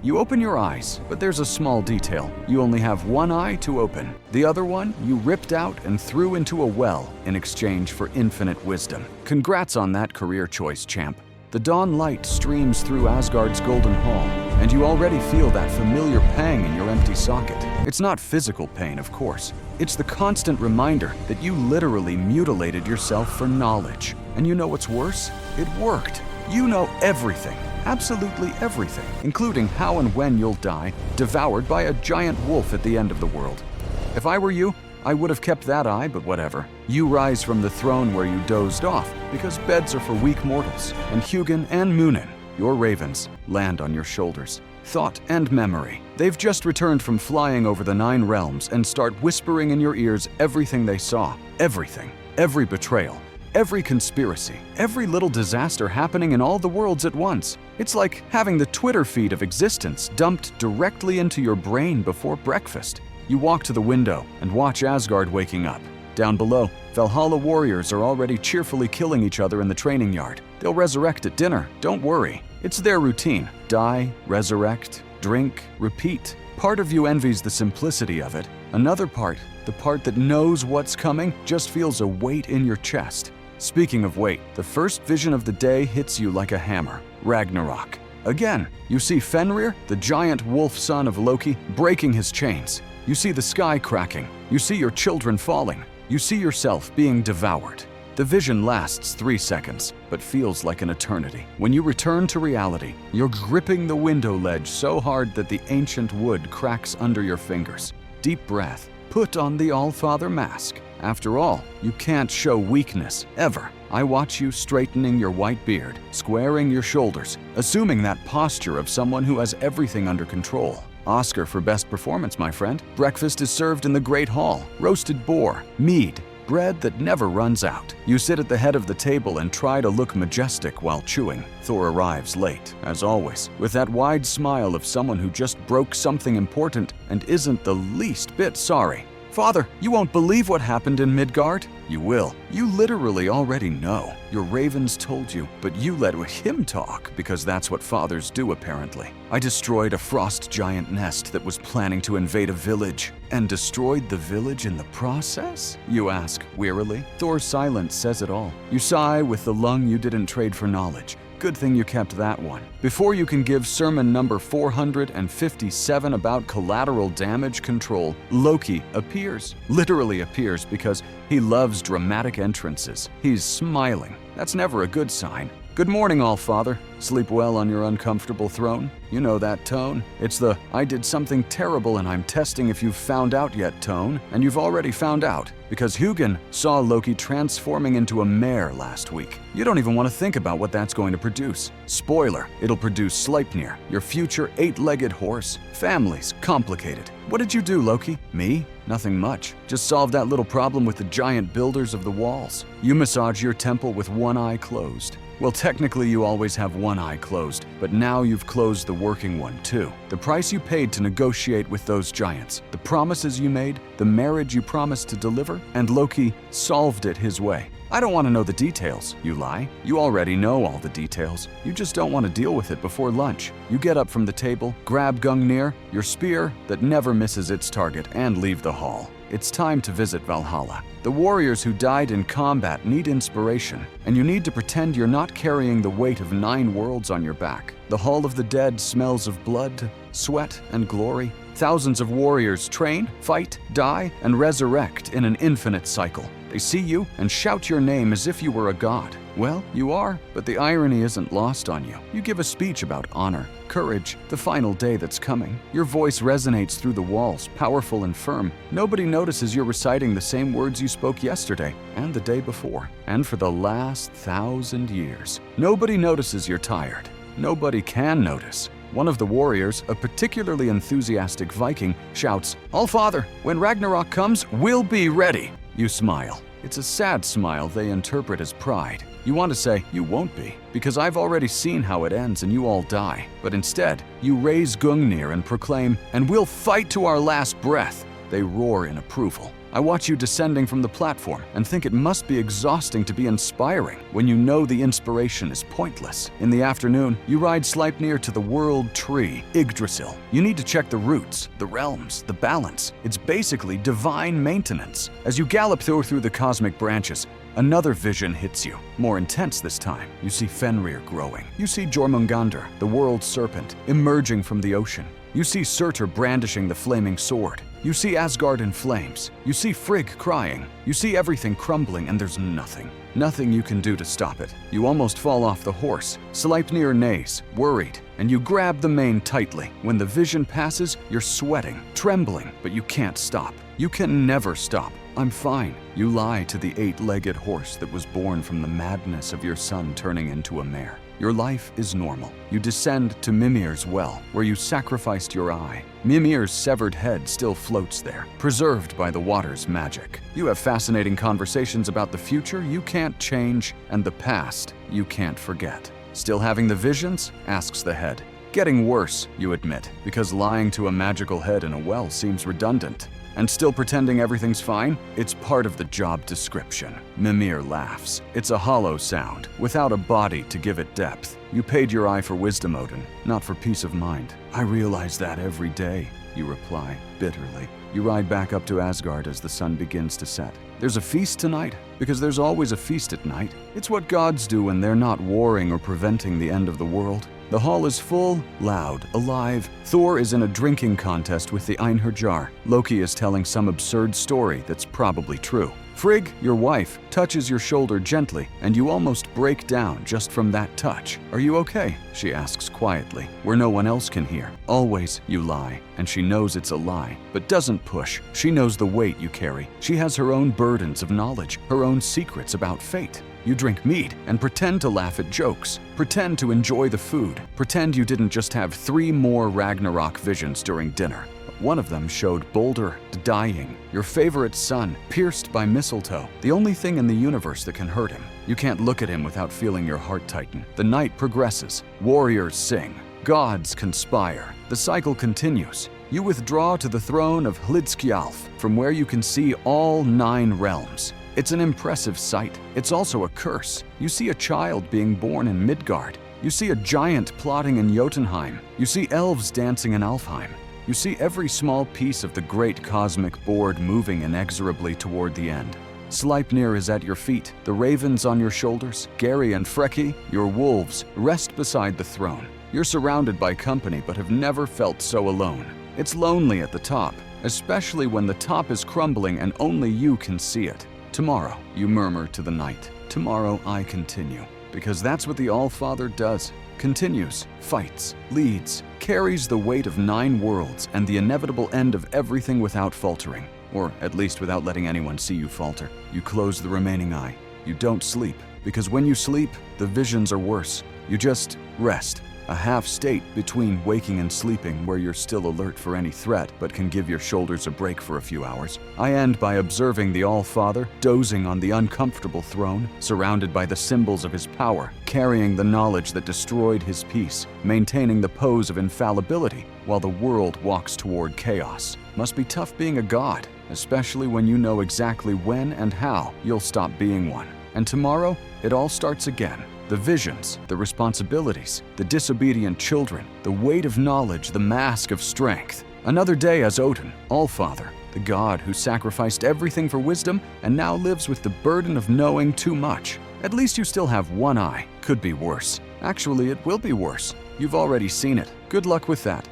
You open your eyes, but there's a small detail. You only have one eye to open. The other one you ripped out and threw into a well in exchange for infinite wisdom. Congrats on that career choice, champ. The dawn light streams through Asgard's golden hall, and you already feel that familiar pang in your empty socket. It's not physical pain, of course. It's the constant reminder that you literally mutilated yourself for knowledge. And you know what's worse? It worked. You know everything, absolutely everything, including how and when you'll die, devoured by a giant wolf at the end of the world. If I were you, I would have kept that eye, but whatever. You rise from the throne where you dozed off, because beds are for weak mortals, and Hugin and Munin, your ravens, land on your shoulders. Thought and memory. They've just returned from flying over the 9 realms and start whispering in your ears everything they saw. Everything. Every betrayal. Every conspiracy. Every little disaster happening in all the worlds at once. It's like having the Twitter feed of existence dumped directly into your brain before breakfast. You walk to the window and watch Asgard waking up. Down below, Valhalla warriors are already cheerfully killing each other in the training yard. They'll resurrect at dinner, don't worry. It's their routine. Die, resurrect, drink, repeat. Part of you envies the simplicity of it. Another part, the part that knows what's coming, just feels a weight in your chest. Speaking of weight, the first vision of the day hits you like a hammer. Ragnarok. Again, you see Fenrir, the giant wolf son of Loki, breaking his chains. You see the sky cracking. You see your children falling. You see yourself being devoured. The vision lasts 3 seconds, but feels like an eternity. When you return to reality, you're gripping the window ledge so hard that the ancient wood cracks under your fingers. Deep breath. Put on the All-Father mask. After all, you can't show weakness, ever. I watch you straightening your white beard, squaring your shoulders, assuming that posture of someone who has everything under control. Oscar for best performance, my friend. Breakfast is served in the Great Hall. Roasted boar, mead, bread that never runs out. You sit at the head of the table and try to look majestic while chewing. Thor arrives late, as always, with that wide smile of someone who just broke something important and isn't the least bit sorry. Father, you won't believe what happened in Midgard. You will. You literally already know. Your ravens told you, but you let him talk because that's what fathers do apparently. I destroyed a frost giant nest that was planning to invade a village. And destroyed the village in the process? You ask wearily. Thor's silence says it all. You sigh with the lung you didn't trade for knowledge. Good thing you kept that one. Before you can give sermon number 457 about collateral damage control, Loki appears. Literally appears because he loves dramatic entrances. He's smiling. That's never a good sign. Good morning, All-Father. Sleep well on your uncomfortable throne? You know that tone. It's the, I did something terrible and I'm testing if you've found out yet tone, and you've already found out, because Hugin saw Loki transforming into a mare last week. You don't even want to think about what that's going to produce. Spoiler, it'll produce Sleipnir, your future 8-legged horse. Families, complicated. What did you do, Loki? Me? Nothing much. Just solved that little problem with the giant builders of the walls. You massage your temple with one eye closed. Well, technically you always have one eye closed, but now you've closed the working one too. The price you paid to negotiate with those giants, the promises you made, the marriage you promised to deliver, and Loki solved it his way. I don't want to know the details, you lie. You already know all the details. You just don't want to deal with it before lunch. You get up from the table, grab Gungnir, your spear that never misses its target, and leave the hall. It's time to visit Valhalla. The warriors who died in combat need inspiration, and you need to pretend you're not carrying the weight of 9 worlds on your back. The Hall of the Dead smells of blood, sweat, and glory. Thousands of warriors train, fight, die, and resurrect in an infinite cycle. They see you and shout your name as if you were a god. Well, you are, but the irony isn't lost on you. You give a speech about honor, courage, the final day that's coming. Your voice resonates through the walls, powerful and firm. Nobody notices you're reciting the same words you spoke yesterday and the day before, and for the last 1,000 years. Nobody notices you're tired. Nobody can notice. One of the warriors, a particularly enthusiastic Viking, shouts, "All-Father, when Ragnarok comes, we'll be ready." You smile. It's a sad smile they interpret as pride. You want to say, you won't be, because I've already seen how it ends and you all die. But instead, you raise Gungnir and proclaim, "And we'll fight to our last breath." They roar in approval. I watch you descending from the platform and think it must be exhausting to be inspiring when you know the inspiration is pointless. In the afternoon, you ride Sleipnir to the world tree, Yggdrasil. You need to check the roots, the realms, the balance. It's basically divine maintenance. As you gallop through the cosmic branches, another vision hits you, more intense this time. You see Fenrir growing. You see Jormungandr, the world serpent, emerging from the ocean. You see Surtur brandishing the flaming sword. You see Asgard in flames. You see Frigg crying. You see everything crumbling, and there's nothing you can do to stop it. You almost fall off the horse. Sleipnir neighs, worried, and you grab the mane tightly. When the vision passes, you're sweating, trembling, but you can't stop. You can never stop. I'm fine. You lie to the 8-legged horse that was born from the madness of your son turning into a mare. Your life is normal. You descend to Mimir's well, where you sacrificed your eye. Mimir's severed head still floats there, preserved by the water's magic. You have fascinating conversations about the future you can't change and the past you can't forget. Still having the visions? Asks the head. Getting worse, you admit, because lying to a magical head in a well seems redundant. And still pretending everything's fine? It's part of the job description. Mimir laughs. It's a hollow sound, without a body to give it depth. You paid your eye for wisdom, Odin, not for peace of mind. I realize that every day, you reply, bitterly. You ride back up to Asgard as the sun begins to set. There's a feast tonight, because there's always a feast at night. It's what gods do when they're not warring or preventing the end of the world. The hall is full, loud, alive. Thor is in a drinking contest with the Einherjar. Loki is telling some absurd story that's probably true. Frigg, your wife, touches your shoulder gently, and you almost break down just from that touch. Are you okay? She asks quietly, where no one else can hear. Always, you lie, and she knows it's a lie, but doesn't push. She knows the weight you carry. She has her own burdens of knowledge, her own secrets about fate. You drink mead and pretend to laugh at jokes, pretend to enjoy the food, pretend you didn't just have 3 more Ragnarok visions during dinner. One of them showed Baldur dying, your favorite son, pierced by mistletoe, the only thing in the universe that can hurt him. You can't look at him without feeling your heart tighten. The night progresses. Warriors sing. Gods conspire. The cycle continues. You withdraw to the throne of Hlidskjalf, from where you can see all 9 realms. It's an impressive sight. It's also a curse. You see a child being born in Midgard. You see a giant plotting in Jotunheim. You see elves dancing in Alfheim. You see every small piece of the great cosmic board moving inexorably toward the end. Sleipnir is at your feet, the ravens on your shoulders. Gary and Freki, your wolves, rest beside the throne. You're surrounded by company but have never felt so alone. It's lonely at the top, especially when the top is crumbling and only you can see it. Tomorrow, you murmur to the night. Tomorrow I continue. Because that's what the All-Father does. Continues, fights, leads, carries the weight of 9 worlds and the inevitable end of everything without faltering. Or at least without letting anyone see you falter. You close the remaining eye. You don't sleep. Because when you sleep, the visions are worse. You just rest. A half state between waking and sleeping where you're still alert for any threat but can give your shoulders a break for a few hours. I end by observing the All-Father dozing on the uncomfortable throne, surrounded by the symbols of his power, carrying the knowledge that destroyed his peace, maintaining the pose of infallibility while the world walks toward chaos. Must be tough being a god, especially when you know exactly when and how you'll stop being one. And tomorrow, it all starts again. The visions, the responsibilities, the disobedient children, the weight of knowledge, the mask of strength. Another day as Odin, All-Father, the god who sacrificed everything for wisdom and now lives with the burden of knowing too much. At least you still have one eye. Could be worse. Actually, it will be worse. You've already seen it. Good luck with that.